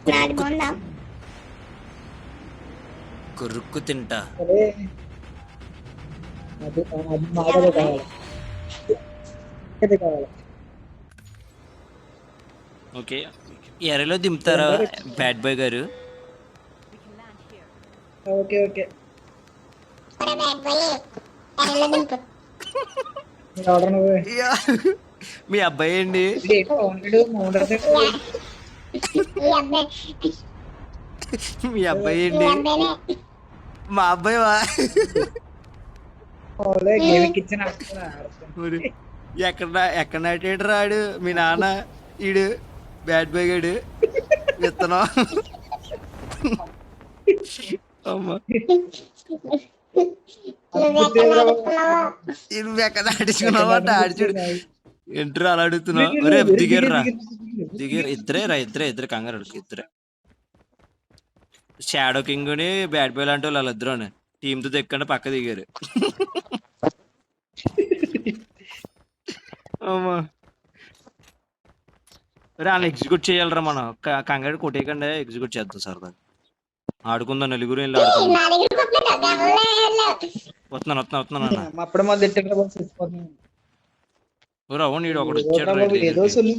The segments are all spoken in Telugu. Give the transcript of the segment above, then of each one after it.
నాది బాగుందా? కొరుక్కు తింటా. అదే అది అది మాటలు కావాలి. అది కావాలి. ఓకే, ఎరలో దింపుతారా బ్యాడ్ బాయ్ గారు? Okay okay. ఒరే బ్యాడ్ బాయ్, ఎర్రలో దింపు. మీరు ఆర్డర్ నువ్వు యా. మీ అబ్బాయి అండి? ఈ అబ్బాయి మీ అబ్బాయి ఈ అండి? అబ్బాయినే. మా అబ్బాయి వా? గేమ్కి ఇచ్చిన ఎక్కడ నాటాడు రాడు మీ నాన్న? ఈడు బ్యాడ్ బాయ్ గాడు విత్తనం. అమ్మా, నువ్వెక్కడ నడుపుతున్నావో? నువ్వు ఎక్కడ నాటించుకున్నావు అంటే ఆడిచుడు. ఎంట్రీ అలా అడుగుతున్నావు? ఒరే దిగారురా, దిగారు. ఇద్దరే కంగారు ఇద్దరే. షాడో కింగ్ ని బ్యాడ్ బాయ్ లాంటి వాళ్ళు వాళ్ళిద్దరు టీమ్ తో తెక్కండి పక్క దిగారు. అమ్మా, వాళ్ళని ఎగ్జిక్యూట్ చేయాలరా మనం. కంగారు కొట్టేయకుండా ఎగ్జిక్యూట్ చేద్దాం సార్. ఆడుకుందాం, నలుగురు వెళ్ళి ఆడుకుందాం. నా దగ్గరికి వస్తున్నాడు, ఎవరు లేరు. వస్తున్నాను అన్న. అప్పుడు మా తిట్టిన అవును, నీడు ఒకడు వచ్చాడు. ఏదో సొల్లు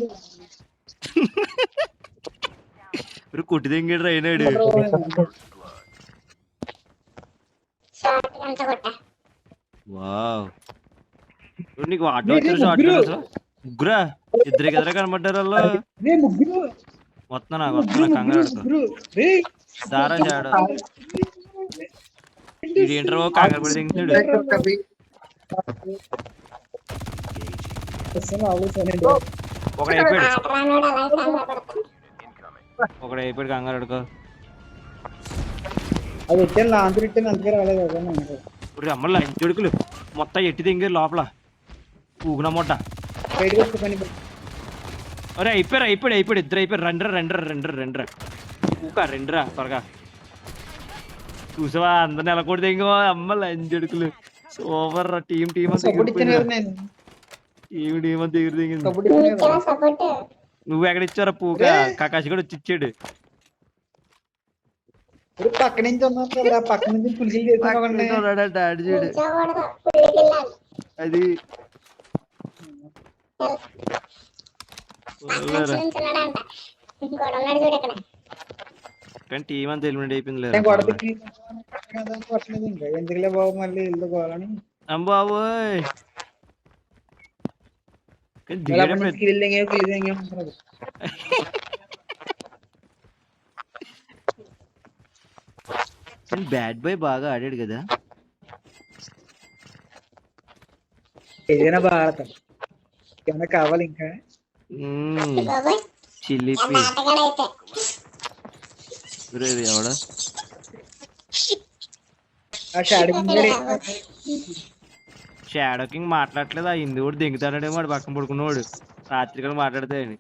కొట్టి దింగాడు అయినాడు. షార్ట్ గంట కొట్టా. వావ్, నీకు ఆటో వచ్చారు. షార్ట్ ముగ్గురా, ఇద్దరికి ఎదురే కనబడ్డారు వాళ్ళు. ముగ్గురు వస్తున్నా కంగారు ఆడుకో. దారా చాడు ఇది ఏంటో కంగారు పడి దింగుతున్నాడు. ఒకడు అయిపోయాడు, రానోడు అలా కంగారు పడతాడు. కంగారు ఆడుకో. అది పెట్టాను లాంచ్ పెట్టాను అందుకే రాలేదు కదా. అమ్మల్లా జడుకులు మొత్తం ఎట్టి దింగారు లోపల ఊగున మొట్ట. బయటకు వచ్చే పని అరే అయిపోయాడు ఇద్దరు అయిపోయారు. రెండ్రా ఊకా రెండ్రా త్వరగా. చూసావా అందరిని ఎలా కూడా దింగవా? అమ్మ లంజడుకులు సూపర్ రా. టీం అంతా సపోర్ట్ ఇచ్చాను కదా నేను. టీం అంతా ఎగురు దిగింది. సపోర్ట్ ఇచ్చాను కదా. ఇచ్చావా సపోర్ట్? నువ్వు ఎక్కడ ఇచ్చారా పూక? కాకాశి కూడా వచ్చి ఇచ్చాడు. ఇప్పుడు పక్క నుంచి ఉన్నాను కదా, పక్క నుంచి పులికిలు చేసుకున్నామండి. డాడీ చూడు కూర్చోకూడదు, పుల్లికి వెళ్ళాలి. అది. ఉంచున్నాడంట, ఇంకోడు ఉన్నాడు చూడు ఇక్కడ. కానీ టీం అంతా ఎలిమినేట్ అయిపోయింది నేను గొడవ పెట్టి పట్టలేదు ఇంకా. ఎందుకులే బాబు మళ్ళీ ఇల్లు పోవాలని అంబాబోయ్. బ్యాడ్ బాయ్ బాగా ఆడాడు కదా. ఏదైనా భారతం ఏమైనా కావాలి ఇంకా. బాబాయ్ చిల్లిపి ఆటగాడైతే ఎవడా? ఆ షాడీ షాడో కింగ్ మాట్లాడట్లేదు. ఆ హిందీ కూడా దింగుతాడేమో వాడు పక్కన పడుకున్నవాడు. రాత్రి కూడా మాట్లాడతాయని.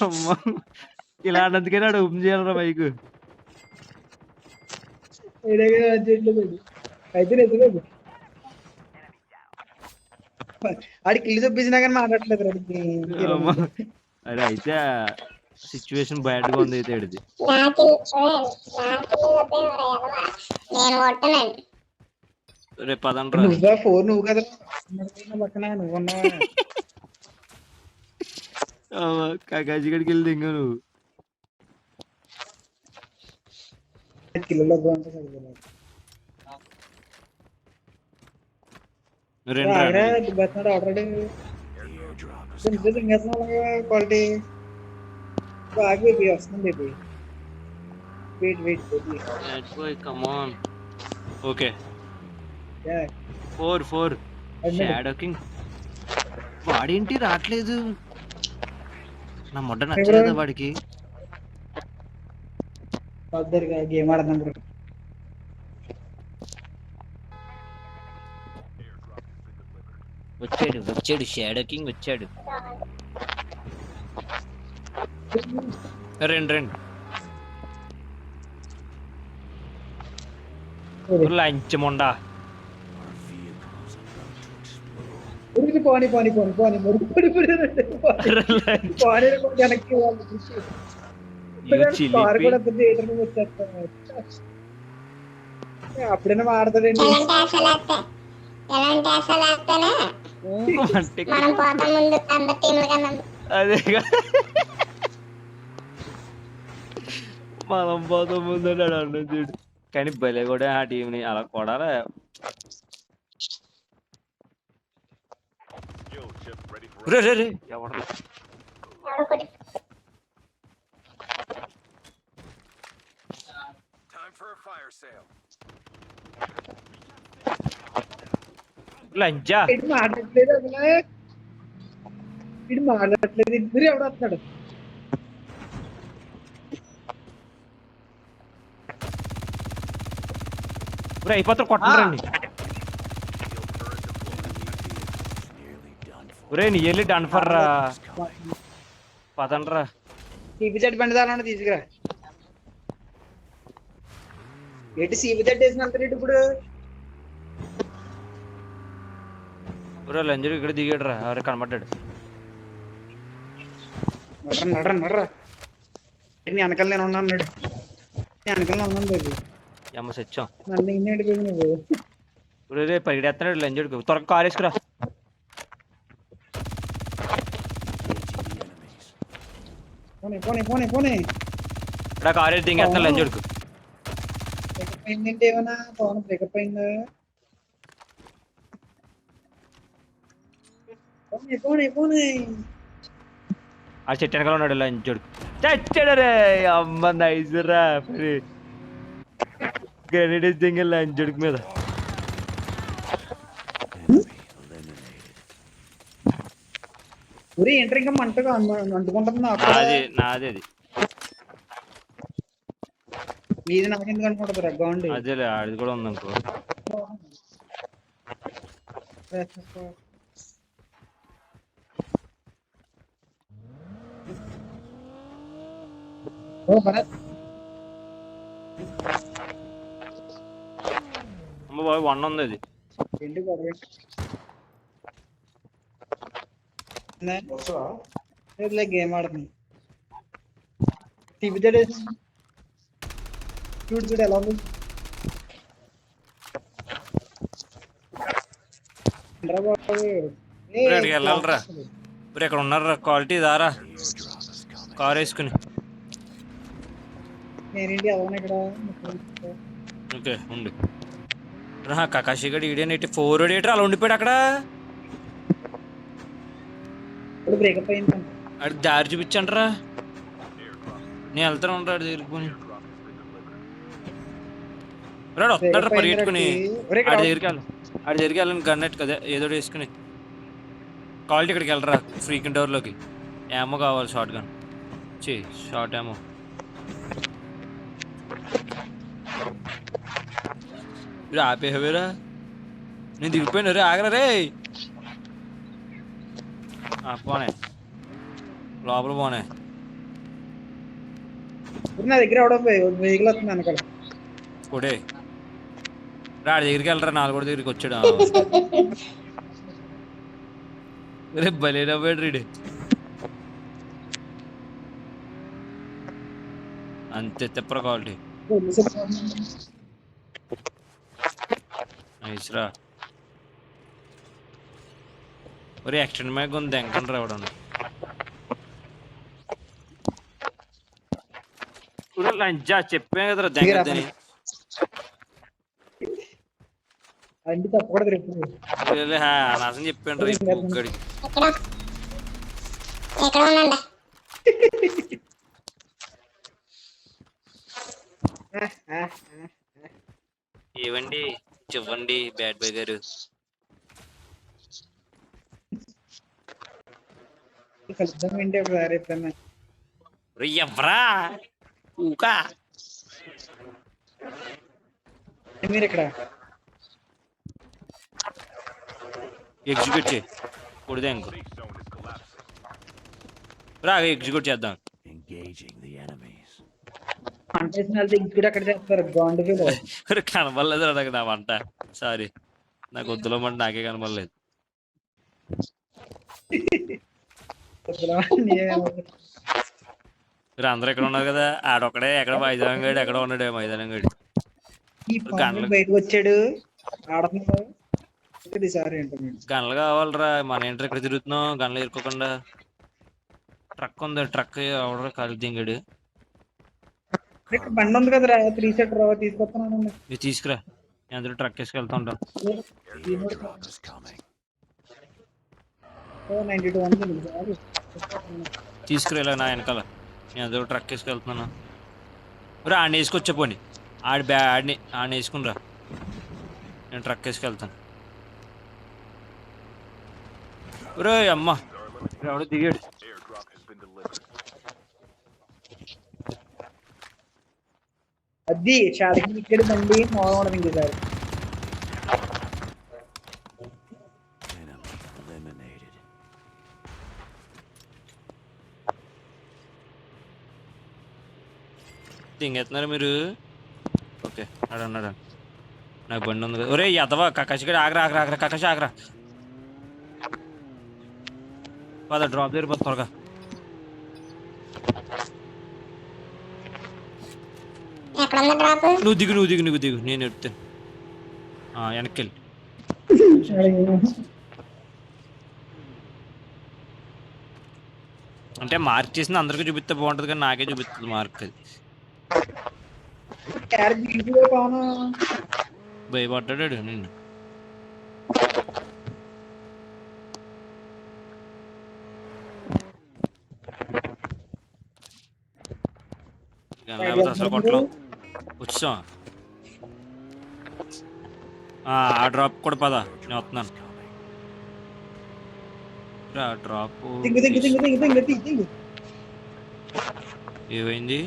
అమ్మా, ఇలా అన్నందుకే నాడు ఓపెన్ చేయాలరా బైక్. అయితే లేదు ఆడికి ఇల్లు చూపించినా కానీ మాట్లాడలేదు. అరే అయితే సిచ్యువేషన్ బ్యాడ్ గా ఉంది. అయితే ఇది నేను కొట్టనండి. రేపు పదండ్రా. నువ్వా ఫోన్ నువ్వు కదా పక్కన నువ్వున్నావా? కాకాజీ గడికి వెళ్ళి దింగా నువ్వు. కిలో ఆల్రెడీ క్వాలిటీ బాగా వస్తుంది. వెయిట్ కమాన్. ఓకే 4 షాడో కింగ్ వాడేంటి రావట్లేదు? నా మొడ్డ నచ్చలేదా వాడికి? గేమ్ ఆడుతున్నాం. వచ్చాడు షాడో కింగ్ వచ్చాడు. రెండు లంచ్ మొండా. పోనీ పోనీ పోనీ పోనీ మరి పొడి పొడి పోనీ వెనక్కి కారు కూడా థియేటర్ వచ్చేస్తాను. అప్పుడైనా మాడతాడండి. ఎలాంటి ఆశలు వేస్తేనే మనం పోతాం ముందు అందరి టీంల కన్నా. అదే మనం పోతాం ముందు అన్న చూడు. కానీ భలే కూడా ఆ టీంని అలా కొడాలి. రే రే రే ఎవరు ఒకటి లంచా ఇటు మాట్లాడట్లేదు అసలు. ఇటు మాట్లాడట్లేదు. ఇద్దరు ఎవడు వస్తున్నాడు? అయిపోతారు కొట్టండి. ఒరే నీ వెళ్ళి డన్ ఫర్ రా పదండ్రా. సీపీ చెట్టు బండి దాని తీసుకురా. ఏంటి సీపీ చెట్టు వేసిన వెళ్తారు ఇప్పుడు? ఒరే లంజరు ఇక్కడ దిగాడు రా. ఎవరు కనబడ్డాడు? నడ్రా నడ్రా. నీ వెనకాల నేను ఉన్నాను. నీ వెనకాల ఉన్నాను బాబు. అమ్మ సత్యం. నన్ను ఇన్ని అడిపోయింది నువ్వు. ఒరే రే పరిగెడుతున్నాడు లంజుడికి. త్వరగా కారు వేసుకురా. పోనీ పోనీ పోనీ పోనీ. ఇక్కడ కారు వేసి దింగేస్తాను లంజుడికి. బ్రేకప్ అయిందంటే ఏమన్నా పవన్ బ్రేకప్ అయిందా? పోనీ పోనీ పోనీ. ఆ చెట్టు వెనకాల ఉన్నాడు లంజుడికి. చచ్చాడు రే. అమ్మ నైస్ రా. మరి గ్రెనేడ్ వేసి దింగా లంజుడికి మీద. ఊరి ఏంటర్ ఇంకా మంటగా అంటుకుంటుంది. నాది నాది అది. మీది నాకు ఎందుకు అనుకుంటుంది రగ్గండి. అదేలే అది కూడా ఉంది అనుకో. ఓ భరత్ అమ్మ బాబు 1 ఉంది అది. ఏంటి గొడవ? గేమ్ ఆడుతుంది. తిప్పుతాడు. చూడు చూడు ఎలా ఉంది. ఇక్కడికి వెళ్ళాలరా. ఇప్పుడు ఇక్కడ ఉన్నారా క్వాలిటీ దారా కారు వేసుకుని. నేనేంటి అవును ఇక్కడ ఓకే ఉండు. కకాషి గడి ఈడేనేటి 4 డేటర్ అలా ఉండిపోయాడు అక్కడ. ఇప్పుడు బ్రేకప్ అయింది. అది దారి చూపించండిరా. నేను వెళ్తాను ఉంటాడు దగ్గరికి పోని. రాడు వస్తాడు పరిగెట్టుకుని. ఆడి దగ్గరికి వెళ్ళి ఆడి దగ్గరికి వెళ్ళని గన్నెట్ కదా ఏదో వేసుకుని. క్వాలిటీ ఇక్కడికి వెళ్ళరా ఫ్రీకిన్ డోర్లోకి. ఏమో కావాలి షార్ట్ గన్. షార్ట్ ఏమో. ఆపేవేరా. నేను దిగిపోయాను రే. ఆగరా రే. పోనే లోపల పోనే. నా దగ్గర అవడం వెహికల్ వస్తుంది అనకాల. కొడే రాడి దగ్గరికి వెళ్ళరా. 4 దగ్గరికి వచ్చాడు. రే బలేనా పోయాడు రీడి. అంతే తెప్పర క్వాలిటీ. నైస్ రా. ఒరే ఎక్స్టెండ్ మ్యాగ్ ఉంది ఎంకండి రావడం. లంచా చెప్పా కదరా దెంగని. అండి తప్పకూడదు రేపు. నాశనం చెప్పాను రా ఇక్కడి. ఎక్కడ ఉండండి. ఏవండి చెప్పండి బ్యాడ్ బాయ్ గారు. కలుద్దాం ఏంటి ఒకసారి ఎప్పుడన్నా. ఎవరా ఊకా మీరు ఇక్కడ ఎగ్జిక్యూట్ చేయి. కొడితే ఇంకో రా ఎగ్జిక్యూట్ చేద్దాం. వంట చేసిన వాళ్ళతో ఎగ్జిక్యూట్ అక్కడ చేస్తారు. బాగుంటుంది. కనబడలేదు నాకు నా వంట. సారీ నాకు వద్దులో మంట నాకే కనబడలేదు. మీరు అందరూ ఇక్కడ ఉన్నారు కదా, ఆడొక్కడే ఎక్కడ మైదానం గడి ఎక్కడ ఉన్నాడు మైదానం గడి. ఈ పాములు బయటకు వచ్చాడు ఆడుతున్నాడు సార్ ఏంటో గన్లు కావాలరా, మన ఏంటర్ ఇక్కడ తిరుగుతున్నాం గన్లు ఇరుకోకుండా. ట్రక్ ఉంది, ట్రక్ ఎవడో కాలు దింగాడు. ఇక్కడ బండి ఉంది కదరా 3 సీటర్ తీసుకొస్తున్నాను. మీరు తీసుకురా, నేను అందరూ ట్రక్ వేసుకెళ్తా ఉంటాం. 92 ఉంది. తీసుకురా ఇలా నా వెనకాల, నేను అందరూ ట్రక్ వేసుకెళ్తున్నాను. రా ఆడిని వేసుకొచ్చా పోని, ఆడిని వేసుకుని రా, నేను ట్రక్ వేసుకెళ్తాను. రే అమ్మ ఎవడో దిగాడు. అది షాడికి ఇక్కడ బండి మోడల్ ఇంకోసారి. దింగేస్తున్నారు మీరు. ఓకే అన్నాడు నాకు బండి ఉంది కదా. ఒరే ఎదవా కకాష్ గడి ఆగరా ఆగరా ఆగరా కకాష్ ఆగరా. పద డ్రాప్ దగ్గర పద త్వరగా. నువ్వు దిగు నేను ఎడుతాను. వెనక్కి వెళ్ళి అంటే మార్క్ చేసింది అందరికీ చూపిస్తే బాగుంటుంది కానీ నాకే చూపిస్తుంది మార్క్. అది భయపడ్డాడు నేను. అసలు కొట్టలో వచ్చా ఆ డ్రాప్ కూడా పద, నేను వస్తున్నాను. డ్రాప్ ఏమైంది?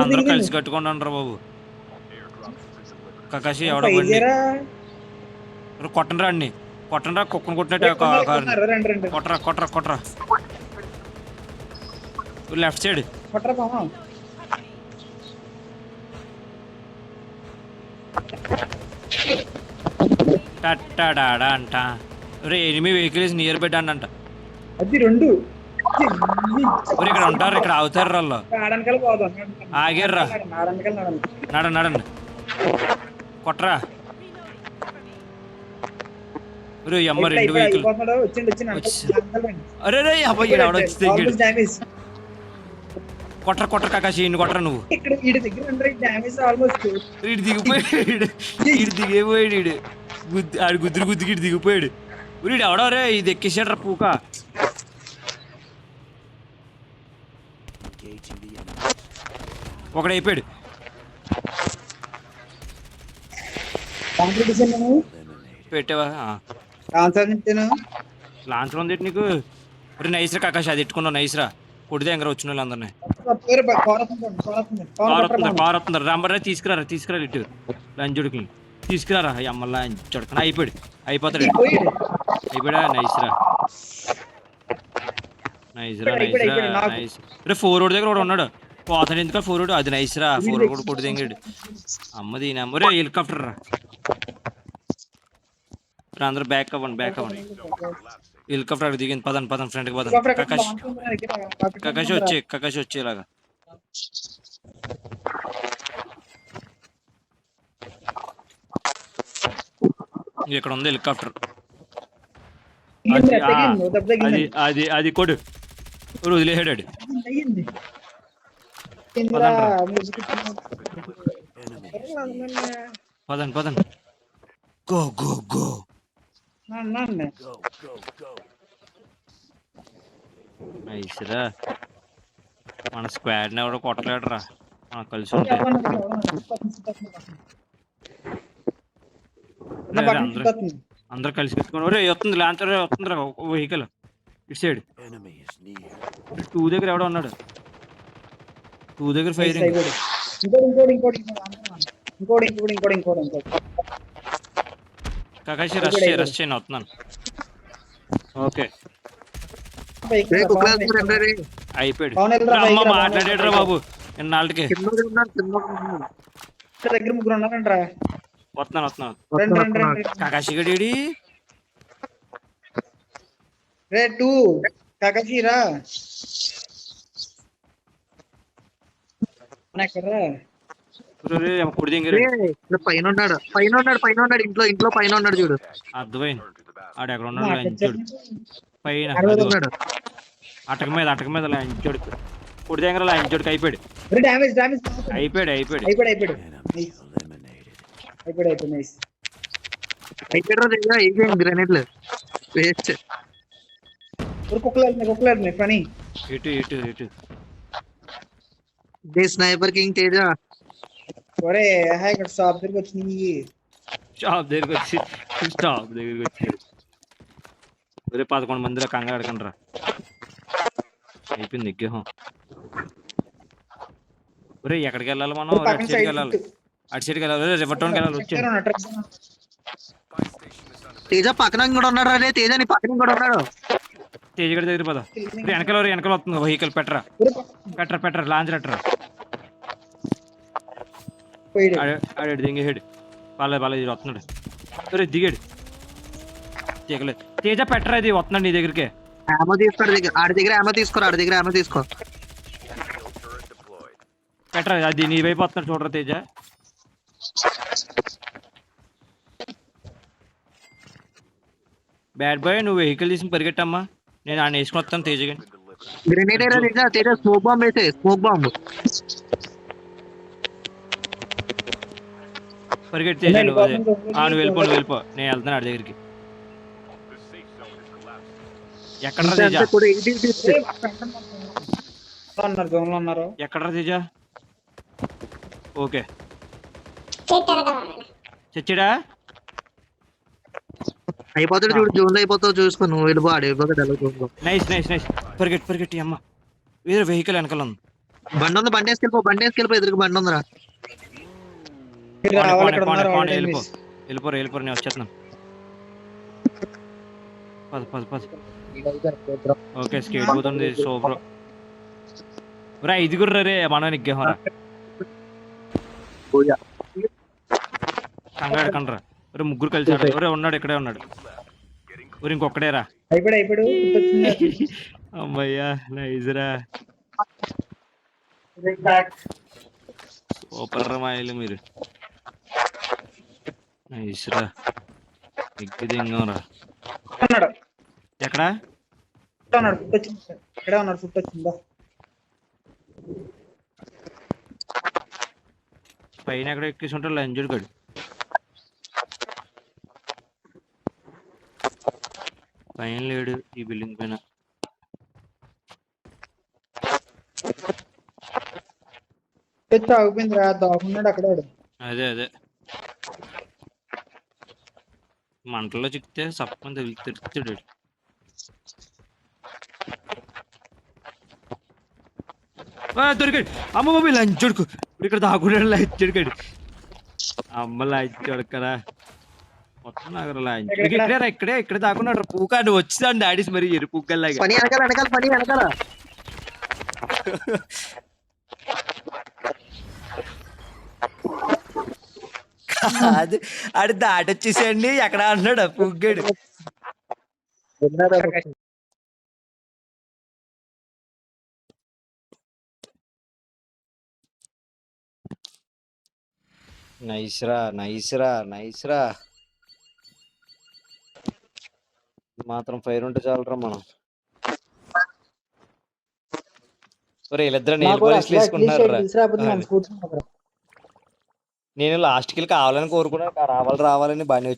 అందరూ కలిసి కట్టుకోండి అంటారు బాబు. కకాశి ఎవడో బండి కొట్టండి రా, అన్ని కొట్టండి రా, కుక్కను కొట్టినట్టు కొట్టరా కొట్టరా కొట్టరా. లెఫ్ట్ సైడ్ టట్టాడా అంట. రే ఎనిమి వెహికల్స్ నియర్ బెడ్ అంట. అది రెండు ఇక్కడ ఉంటారు, ఇక్కడ అవుతారు వాళ్ళు. ఆగారా నడండి కొట్రా. రే అమ్మ రెండు వెహికల్. అరే రే అబ్బాయి కొట్ర కొట్ర కకాశి ఇన్ని కొట్రా నువ్వు. దిగిపోయాడు ఆడు గుద్దుకి దిగిపోయాడు. వీడు ఎవడో రే ఇది ఎక్కేసాడు రా పూక. ఒకడైపోయాడు. పెట్టావా లాంచ్ ఉంది నీకు. నైస్రా కకాశి అది ఎట్టుకున్నావు నైస్రా. కొడితే ఎంగర వచ్చిన వాళ్ళు అందరినీ కార్ వస్తున్నారు. రంబర్ తీసుకురా ఇటు లంచుడికి తీసుకురారా. అమ్మల్లా చుడకన అయిపోతాడు. నైస్రా నైస్. రే 4 రోడ్ దగ్గర కూడా ఉన్నాడు. పోతాడు ఎందుకు 4 రోడ్ అది నైస్రా. 4 రోడ్ కూడా కొడితే ఎంగాడు. అమ్మది రే హెలికాప్టర్ రా. అందరూ బ్యాక్ అవ్వండి. హెలికాప్టర్ దిగింది. పదండి ఫ్రెండ్కి పదండి. కకాష్ వచ్చేలాగా. ఇక్కడ ఉంది హెలికాప్టర్. అది కొడు వదిలేసాడు. పదండి గో గో గో. నైస్రా. మన స్క్వాడ్ ని ఎవడో కొట్టలేడురా మనకు కలిసి ఉంటే. అందరు కలిసి పెట్టుకుని వస్తుంది లాంచర్ వస్తుంది వెహికల్ ఇటు సైడ్ 2 దగ్గర ఎవడో ఉన్నాడు. 2 దగ్గర ఫైరింగ్. కకాశి రష్ చేయను వస్తున్నాను. ఓకే అయిపోయాడు. అమ్మ మాట్లాడాడు బాబు ఇన్నాళ్ళకి. దగ్గర ముగ్గురు ఉన్నారంట్రా. వస్తున్నాను. కకాశి గడి రే 2 కాకాజీ రా ఎక్కడ్రా కుడి దింగిరే పైన ఉన్నాడు ఇంట్లో పైన ఉన్నాడు చూడు. అర్థమైంది. ఆడు ఎక్కడ ఉన్నాడు లంచోడు పైన ఆడ మీద అదిగో. ఉన్నాడు. అటక మీద లంచోడు కుడి దగ్గర లంచోడికి అయిపోయాడు రే డ్యామేజ్ అయిపోయాడు నైస్ అయిపోయాడు గ్రెనేడ్లు వేస్ట్. కుక్కలు పని ఇటు స్నైపర్ కింగ్ తేజ. ఒరే ఇక్కడ షాప్ దగ్గరికి వచ్చింది. స్టాప్ దగ్గరికి వచ్చి ఒరే 11 మందిలో కంగారు అడగండి రా అయిపోయింది ఎగ్గేహం. ఒరే ఎక్కడికి వెళ్ళాలి మనం? అటు సైడ్కి వెళ్ళాలి రివర్ టౌన్కి వెళ్ళాలి. వచ్చాను తేజ పక్కన కూడా ఉన్నాడు రే. తేజ నీ పక్కన కూడా ఉన్నాడు. తేజగడి దగ్గర పద. వెనకాల వస్తుంది వెహికల్ పెట్టరా లాంచ్ పెట్టరా. ఆడు దిగేసాడు బాలేదు వస్తున్నాడు. ఒరే దిగాడు దిగలేదు. తేజ పెట్టరా ఇది వస్తున్నాడు నీ దగ్గరికి. ఆమె తీసుకో ఆడి దగ్గర ఆమె తీసుకో పెట్టరా అది నీ వైపు వస్తున్నాడు చూడరా తేజ. బ్యాడ్ బాయ్ నువ్వు వెహికల్ తీసుకుని పరిగెట్టమ్మా. నేను ఆయన వేసుకుని వస్తాను తేజ గాని. గ్రెనేడ్ తేజ స్మోక్ బాంబ్ అయితే స్మోక్ బాంబ్ పరిగెట్టి తేజ నువ్వు నువ్వు వెళ్ళిపో నేను వెళ్తాను ఆడి దగ్గరికి. ఎక్కడరా తేజ ఎక్కడరా తేజ? ఓకే చచ్చాడా? అయిపోతాడు చూడు. జోన్ లో అయిపోతావు చూసుకో. నువ్వు వెళ్ళిపో ఆడు వెళ్ళిపో. నైస్ పరిగెట్టి అమ్మ వేరే వెహికల్ వెనకాల ఉంది. బండి వేసుకెళ్ళిపో ఎదురుకు బండి ఉందిరా. వెళ్ళిపోరు నేను వచ్చేస్తున్నాను. పద ఓకే స్కేట్ పోతుంది సూపర్. రా ఇదిగుర్రా రే మనం ఎగ్గేమరా కంగారు ఒరే ముగ్గురు కలిసాడు. ఒరే ఉన్నాడు ఇక్కడే ఉన్నాడు. ఒరే ఇంకొక్కడేరా. అయిపోయాడు అమ్మయ్యా నైస్ రా సూపర్ రా మాయలు మీరు. నైస్ రా ఎగ్గి దింగంరా. ఎక్కడ ఫుట్ వచ్చిందా పైన ఎక్కడ ఎక్కేసి ఉంటాడు లంజుడు గడు. పైన లేడు ఈ బిల్డింగ్ పైన. ఆగిపోయిందిరా దాకున్నాడు అక్కడ. అదే మంటల్లో చిక్కితే సప్పని తిరుగుతాడు. దొరికాడు అమ్మ బాబు లంచుడుకు. ఇక్కడ దాకున్నాడు లంచుడుకాడు. అమ్మ లంచుడకరా మొత్తం నగర లంచుడు ఇక్కడే దాకున్నాడు. పూకా నువ్వు వచ్చిందండి డాడీస్ మరి ఎరు పూకల్లాగా. పని వెనకాల అది ఆడు దాటొచ్చేసేయండి ఎక్కడ అన్నాడు పుగ్గాడు. నైస్ రా మాత్రం ఫైర్ ఉంటే చాలరా మనం. వీళ్ళిద్దరు నెయిల్ పాలిష్లు వేసుకుంటున్నారా. నేను లాస్ట్కి వెళ్ళి కావాలని కోరుకున్నా రావాలని బాగా